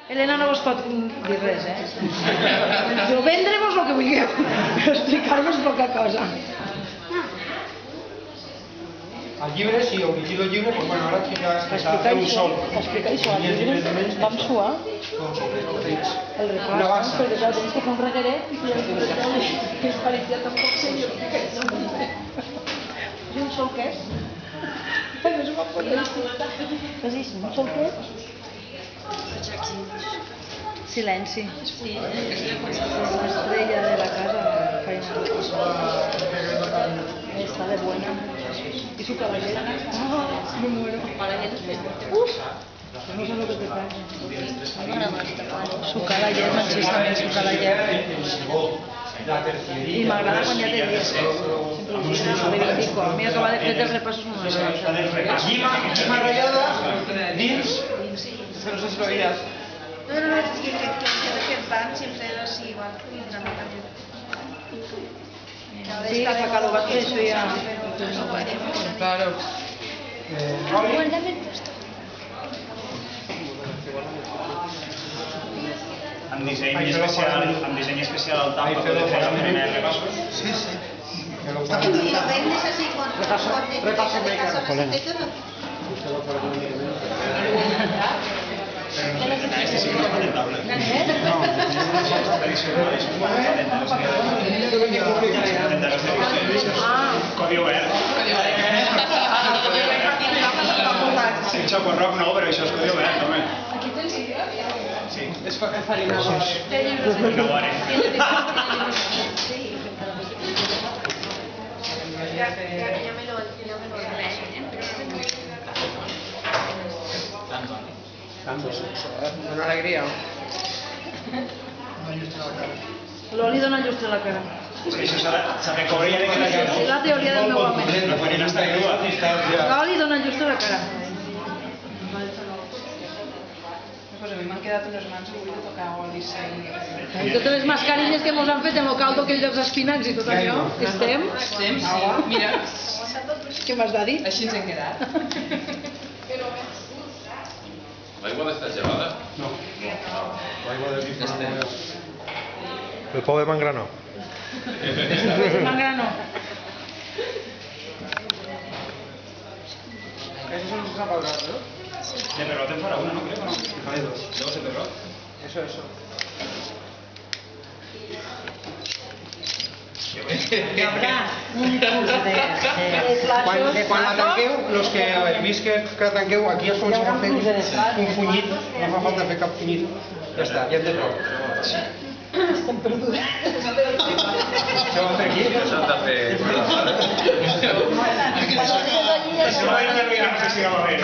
Elena no vos pot dir res, Diu, vendre-vos el que vulgueu, però explicar-vos poca cosa. El llibre, si heu llegit el llibre, doncs bueno, ara sí que s'ha de fer un sol. Explicar això, el llibre, vam suar. El repàs, perquè clar, tens que fer un regueret i que es parecia tampoc sé jo explicar. I un sol què és? Ai, no s'ho va poder explicar. Què és això? Un sol què és? Silenci. L'estrella de la casa está de buena. ¿Y su caballera? ¡Ah! Me muero. ¡Uf! No sé lo que te pasa. Su caballera, machisme, su caballera. I m'agrada quan ja té dies. Sempre reivindico. A mi acabar de fer els repassos no m'agrada. Llima ratllada dins, no sé si lo veías. No, és que aquest banc sempre era així, igual. Sí, que fa calor, vaig fer això ja. Claro. Amb disseny especial al TAP per poder fer els primers repassos. Sí, sí. ¿Y lo vendes así con Repaso casos mecánico. Este sí que es patentable. Codi obert. El Xocorroc no, però això és codi obert, home. Sí. És farinós. No vale. Ya me lo Una alegria. L'oli dona llustre a la cara. És que això s'ha de cobrir de cara. És la teoria del meu home. La farina està crua. L'oli dona llustre a la cara. Pues a mi m'han quedat unes mans que vull tocar olis I totes les mascarilles que mos han fet amb el caldo aquell dels espinacs i tot allò, que estem. Estem, sí. Mira, Què m'has de dir? així ens hem quedat. L'aigua d'esta gelada? No. L'aigua de Bifrona. El poble Mangrano. Mangrano. Esos son los zapaldas, ¿no? De perrot en farà una, no crec, o no? Hay dos. Deu ser perrot. Eso. Hi haurà un curs de Quan la tanqueu, los que heu vist que la tanqueu, aquí ja sols fa fer un funyit, no fa falta fer cap funyit. Ja està, ja en té prou. estem perduts. Això ho fer aquí? Això s'ha de fer... Això va dir que no sé si va bé.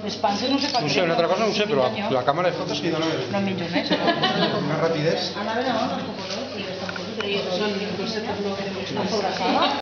Les panses no sé per què. No sé, una altra cosa no ho sé, però la càmera de fotos que dona No menjo més. una rapidesa. Anaven a on els coconots i les tampoc ho creia. Són 200 blocs de